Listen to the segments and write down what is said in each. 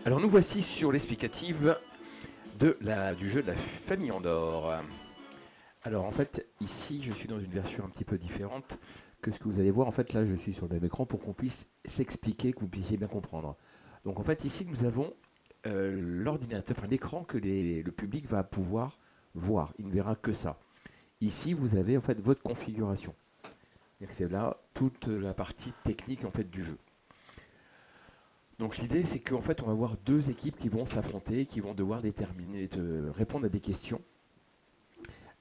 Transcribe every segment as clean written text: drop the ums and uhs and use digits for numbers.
Alors nous voici sur l'explicative du jeu de la famille Andorre. Alors en fait, ici je suis dans une version un petit peu différente que ce que vous allez voir. En fait là je suis sur le même écran pour qu'on puisse s'expliquer, que vous puissiez bien comprendre. Donc en fait ici nous avons l'ordinateur, enfin l'écran que le public va pouvoir voir. Il ne verra que ça. Ici vous avez en fait votre configuration. C'est là toute la partie technique en fait du jeu. Donc l'idée c'est qu'en fait on va avoir deux équipes qui vont s'affronter, qui vont devoir répondre à des questions,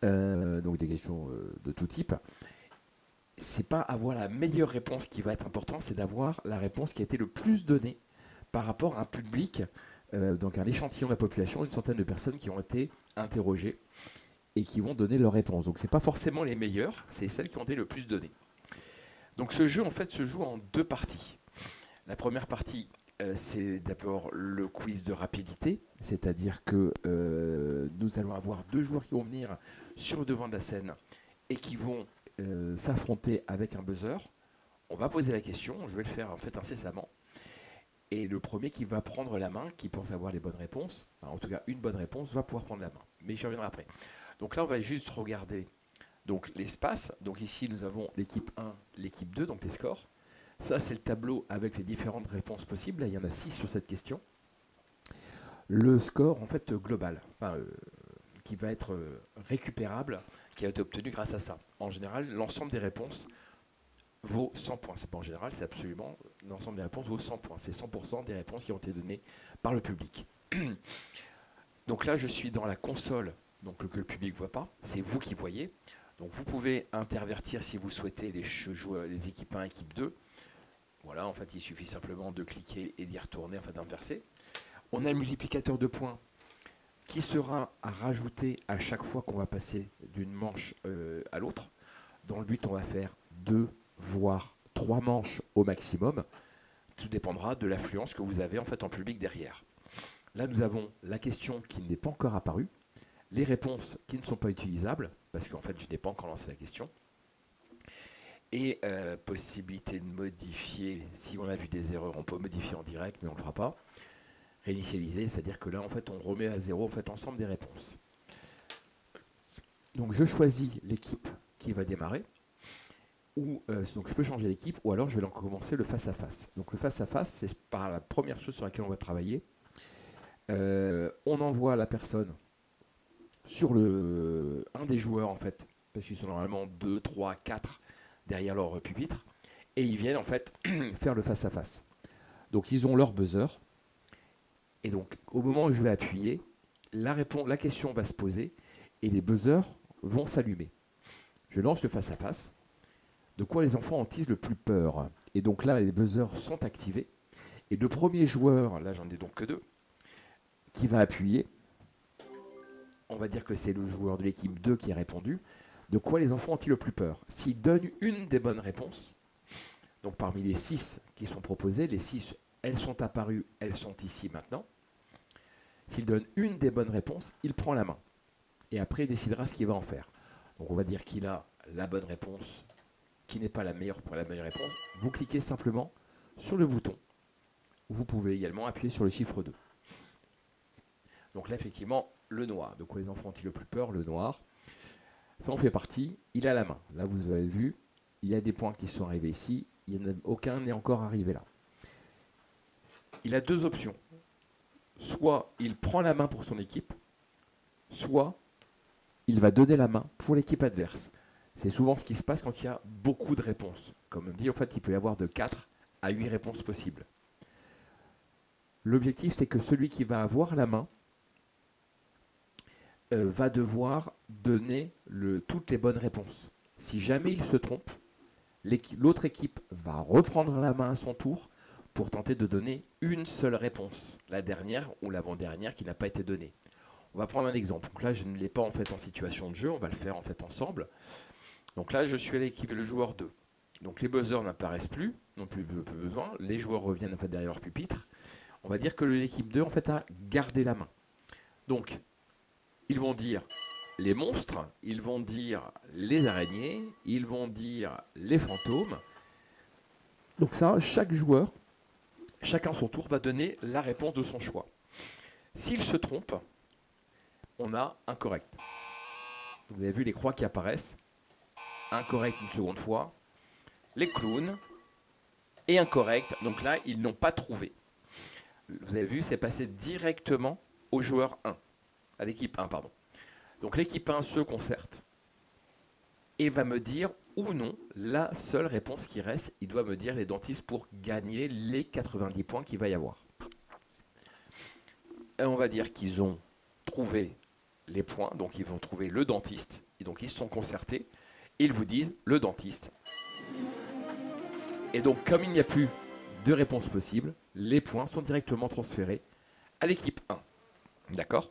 donc des questions de tout type. C'est pas avoir la meilleure réponse qui va être important, c'est d'avoir la réponse qui a été le plus donnée par rapport à un public, donc un échantillon de la population, une centaine de personnes qui ont été interrogées et qui vont donner leur réponse. Donc c'est pas forcément les meilleures, c'est celles qui ont été le plus données. Donc ce jeu en fait se joue en deux parties. La première partie, c'est d'abord le quiz de rapidité, c'est-à-dire que nous allons avoir deux joueurs qui vont venir sur le devant de la scène et qui vont s'affronter avec un buzzer. On va poser la question, je vais le faire en fait incessamment. Et le premier qui va prendre la main, qui pense avoir les bonnes réponses, en tout cas une bonne réponse, va pouvoir prendre la main. Mais j'y reviendrai après. Donc là, on va juste regarder donc l'espace. Donc ici, nous avons l'équipe 1, l'équipe 2, donc les scores. Ça, c'est le tableau avec les différentes réponses possibles. Là, il y en a 6 sur cette question. Le score, en fait, global, qui va être récupérable, qui a été obtenu grâce à ça. En général, l'ensemble des réponses vaut 100 points. C'est pas en général, c'est absolument l'ensemble des réponses vaut 100 points. C'est 100% des réponses qui ont été données par le public. Donc là, je suis dans la console, donc que le public ne voit pas. C'est vous qui voyez. Donc vous pouvez intervertir si vous souhaitez les équipes 1, équipe 2. Voilà, en fait, il suffit simplement de cliquer et d'y retourner, enfin d'inverser. On a le multiplicateur de points qui sera à rajouter à chaque fois qu'on va passer d'une manche à l'autre. Dans le but, on va faire 2, voire 3 manches au maximum. Tout dépendra de l'affluence que vous avez en fait en public derrière. Là, nous avons la question qui n'est pas encore apparue, les réponses qui ne sont pas utilisables, parce qu'en fait, je n'ai pas encore lancé la question. Et possibilité de modifier, si on a vu des erreurs, on peut modifier en direct, mais on ne le fera pas. Réinitialiser, c'est-à-dire que là, en fait, on remet à zéro en fait, l'ensemble des réponses. Donc, je choisis l'équipe qui va démarrer, donc je peux changer l'équipe, ou alors je vais commencer le face-à-face. Donc, le face-à-face, c'est par la première chose sur laquelle on va travailler. On envoie la personne sur un des joueurs, en fait, parce qu'ils sont normalement 2, 3, 4 derrière leur pupitre, et ils viennent en fait faire le face-à-face. Donc ils ont leur buzzer, et donc au moment où je vais appuyer, la question va se poser, et les buzzers vont s'allumer. Je lance le face-à-face. De quoi les enfants ont-ils le plus peur? Et donc là, les buzzers sont activés, et le premier joueur, là j'en ai donc que 2, qui va appuyer, on va dire que c'est le joueur de l'équipe 2 qui a répondu. De quoi les enfants ont-ils le plus peur? S'ils donnent une des bonnes réponses, donc parmi les 6 qui sont proposées, les 6, elles sont apparues, elles sont ici maintenant. S'il donne une des bonnes réponses, il prend la main. Et après, il décidera ce qu'il va en faire. Donc on va dire qu'il a la bonne réponse, qui n'est pas la meilleure pour la meilleure réponse. Vous cliquez simplement sur le bouton. Vous pouvez également appuyer sur le chiffre 2. Donc là, effectivement, le noir. De quoi les enfants ont-ils le plus peur? Le noir. Ça en fait partie, il a la main. Là, vous avez vu, il y a des points qui sont arrivés ici, aucun n'est encore arrivé là. Il a 2 options. Soit il prend la main pour son équipe, soit il va donner la main pour l'équipe adverse. C'est souvent ce qui se passe quand il y a beaucoup de réponses. Comme on dit, en fait, il peut y avoir de 4 à 8 réponses possibles. L'objectif, c'est que celui qui va avoir la main va devoir donner toutes les bonnes réponses. Si jamais il se trompe, l'autre équipe va reprendre la main à son tour pour tenter de donner une seule réponse, la dernière ou l'avant-dernière qui n'a pas été donnée. On va prendre un exemple. Donc là, je ne l'ai pas en fait en situation de jeu, on va le faire en fait ensemble. Donc là, je suis à l'équipe le joueur 2. Donc les buzzers n'apparaissent plus, non plus besoin. Les joueurs reviennent en fait derrière leur pupitre. On va dire que l'équipe 2 en fait a gardé la main. Donc ils vont dire les monstres, ils vont dire les araignées, ils vont dire les fantômes. Donc ça, chaque joueur chacun son tour va donner la réponse de son choix. S'il se trompe, on a incorrect. Vous avez vu les croix qui apparaissent. Incorrect une seconde fois. Les clowns. Et incorrect. Donc là, ils n'ont pas trouvé. Vous avez vu, c'est passé directement au joueur 1. À l'équipe 1, pardon. Donc l'équipe 1 se concerte. Et va me dire ou non la seule réponse qui reste. Il doit me dire les dentistes pour gagner les 90 points qu'il va y avoir. Et on va dire qu'ils ont trouvé les points, donc ils vont trouver le dentiste, et donc ils se sont concertés, et ils vous disent le dentiste. Et donc comme il n'y a plus de réponse possible, les points sont directement transférés à l'équipe 1. D'accord?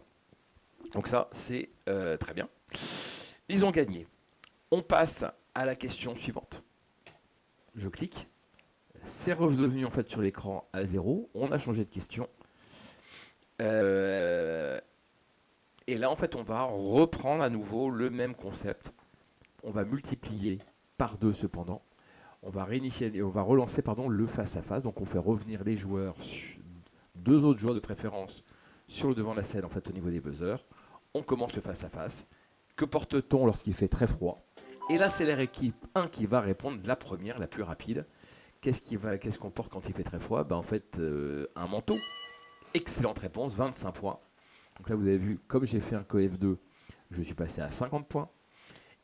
Donc ça, c'est très bien. Ils ont gagné. On passe à la question suivante. Je clique. C'est revenu en fait sur l'écran à 0. On a changé de question. Et là, en fait, on va reprendre à nouveau le même concept. On va multiplier par 2 cependant. On va réinitialiser, on va relancer le face-à-face. Donc, on fait revenir les joueurs, 2 autres joueurs de préférence, sur le devant de la scène, en fait, au niveau des buzzers. On commence le face-à-face. Que porte-t-on lorsqu'il fait très froid? Et là, c'est l'équipe 1 qui va répondre, la première, la plus rapide. Qu'est-ce qu'on porte quand il fait très froid? En fait, un manteau. Excellente réponse, 25 points. Donc là, vous avez vu, comme j'ai fait un coef2, je suis passé à 50 points.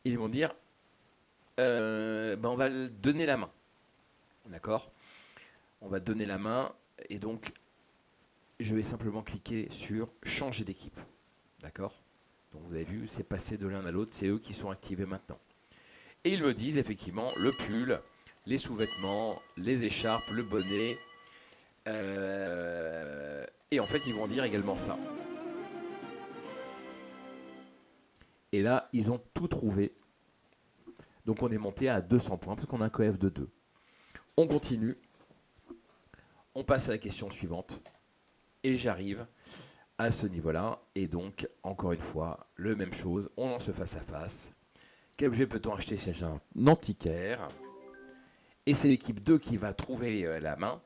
Et ils vont dire, on va donner la main. D'accord? On va donner la main. Et donc, je vais simplement cliquer sur changer d'équipe. D'accord? Donc vous avez vu, c'est passé de l'un à l'autre. C'est eux qui sont activés maintenant. Et ils me disent effectivement le pull, les sous-vêtements, les écharpes, le bonnet. Et en fait, ils vont dire également ça. Et là, ils ont tout trouvé. Donc on est monté à 200 points parce qu'on a un coef de 2. On continue. On passe à la question suivante. Et j'arrive à ce niveau-là. Et donc, encore une fois, le même chose. On lance face à face. Quel objet peut-on acheter? C'est un antiquaire. Et c'est l'équipe 2 qui va trouver la main.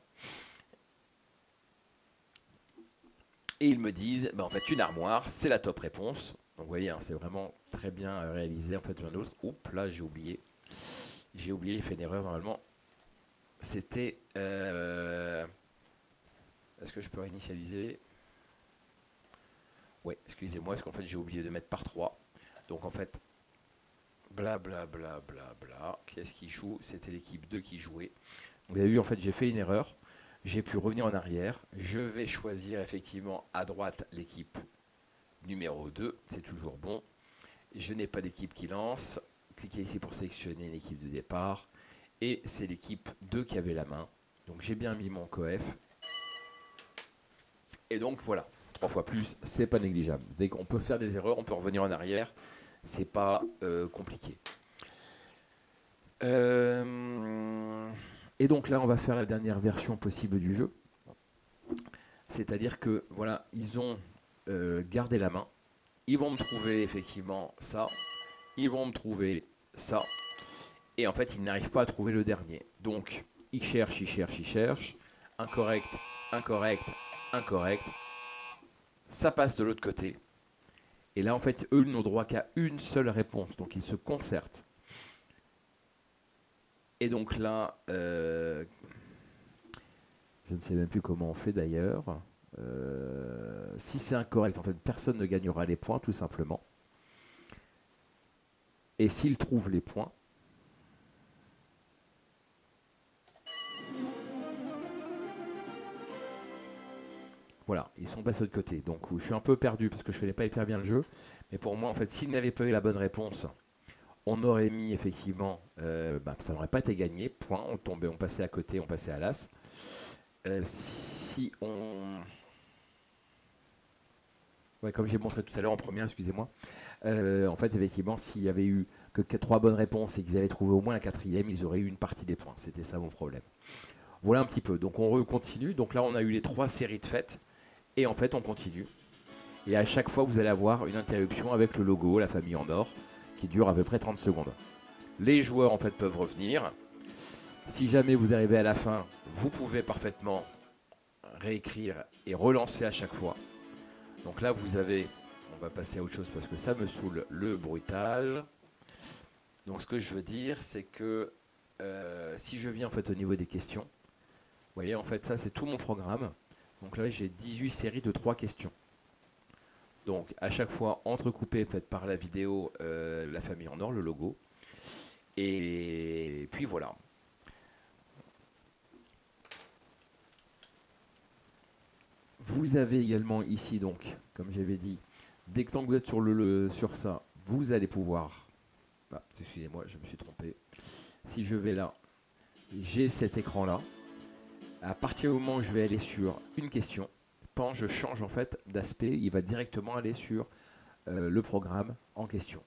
Et ils me disent, en fait, une armoire, c'est la top réponse. Donc vous voyez, hein, c'est vraiment très bien réalisé. En fait, un autre. Oups, là, j'ai oublié. J'ai fait une erreur normalement. C'était... Est-ce que je peux réinitialiser? Ouais, excusez-moi, parce qu'en fait, j'ai oublié de mettre par 3. Donc en fait, blablabla. Qu'est-ce qui joue? C'était l'équipe 2 qui jouait. Vous avez vu, en fait, j'ai fait une erreur. J'ai pu revenir en arrière. Je vais choisir effectivement à droite l'équipe numéro 2. C'est toujours bon. Je n'ai pas d'équipe qui lance. Cliquez ici pour sélectionner l'équipe de départ. Et c'est l'équipe 2 qui avait la main. Donc j'ai bien mis mon coef. Et donc voilà. 3 fois plus, c'est pas négligeable. Vous savez qu'on peut faire des erreurs, on peut revenir en arrière. C'est pas compliqué. Et donc là, on va faire la dernière version possible du jeu. C'est-à-dire que, voilà, ils ont gardé la main. Ils vont me trouver effectivement ça. Ils vont me trouver ça. Et en fait, ils n'arrivent pas à trouver le dernier. Donc, ils cherchent, ils cherchent, ils cherchent. Incorrect, incorrect, incorrect. Ça passe de l'autre côté. Et là, en fait, eux n'ont droit qu'à une seule réponse. Donc, ils se concertent. Et donc là, je ne sais même plus comment on fait d'ailleurs. Si c'est incorrect, en fait, personne ne gagnera les points, tout simplement. Et s'ils trouvent les points, voilà, ils sont passés de l'autre côté. Donc, je suis un peu perdu parce que je ne connais pas hyper bien le jeu. Mais pour moi, en fait, s'ils n'avaient pas eu la bonne réponse, on aurait mis effectivement, ça n'aurait pas été gagné. Point, on tombait, on passait à côté, on passait à l'as. Si on... Ouais, comme j'ai montré tout à l'heure en première, excusez-moi. En fait, effectivement, s'il y avait eu que 3 bonnes réponses et qu'ils avaient trouvé au moins la 4e, ils auraient eu une partie des points. C'était ça mon problème. Voilà un petit peu. Donc on continue. Donc là, on a eu les 3 séries de fêtes. Et en fait, on continue. Et à chaque fois, vous allez avoir une interruption avec le logo, la famille en or, qui dure à peu près 30 secondes. Les joueurs, en fait, peuvent revenir. Si jamais vous arrivez à la fin, vous pouvez parfaitement réécrire et relancer à chaque fois. Donc là, vous avez, on va passer à autre chose parce que ça me saoule, le bruitage. Donc ce que je veux dire, c'est que si je viens en fait au niveau des questions, vous voyez, en fait, ça c'est tout mon programme. Donc là, j'ai 18 séries de 3 questions. Donc à chaque fois entrecoupé peut-être par la vidéo La famille en or, le logo. Et puis voilà. Vous avez également ici donc, comme j'avais dit, dès que vous êtes sur ça, vous allez pouvoir. Ah, excusez-moi, je me suis trompé. Si je vais là, j'ai cet écran là. À partir du moment où je vais aller sur une question, quand je change en fait d'aspect, il va directement aller sur le programme en question.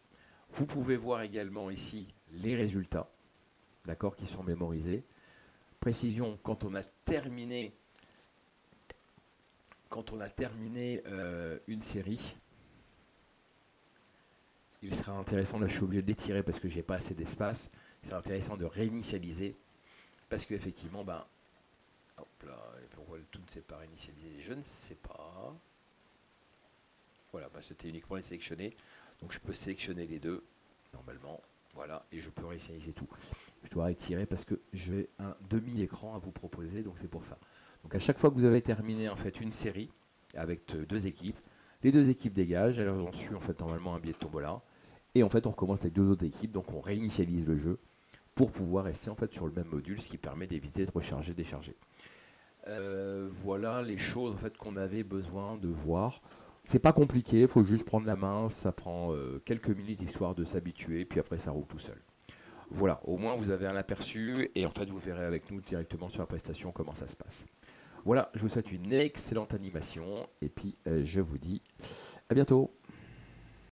Vous pouvez voir également ici les résultats, d'accord, qui sont mémorisés. Précision, quand on a terminé une série, il sera intéressant, là je suis obligé de l'étirer parce que j'ai pas assez d'espace, il sera intéressant de réinitialiser parce qu'effectivement, ben, hop là, pourquoi le tout ne s'est pas réinitialisé, je ne sais pas. Voilà, ben, c'était uniquement les sélectionnés, donc je peux sélectionner les deux, normalement, voilà, et je peux réinitialiser tout. Je dois retirer parce que j'ai un demi-écran à vous proposer, donc c'est pour ça. Donc à chaque fois que vous avez terminé en fait une série avec 2 équipes, les 2 équipes dégagent, elles ont su en fait normalement un billet de tombola, et en fait on recommence avec 2 autres équipes, donc on réinitialise le jeu pour pouvoir rester en fait sur le même module, ce qui permet d'éviter de recharger, décharger. Voilà les choses en fait qu'on avait besoin de voir. C'est pas compliqué, il faut juste prendre la main, ça prend quelques minutes histoire de s'habituer, puis après ça roule tout seul. Voilà, au moins vous avez un aperçu et en fait vous verrez avec nous directement sur la prestation comment ça se passe. Voilà, je vous souhaite une excellente animation et puis je vous dis à bientôt.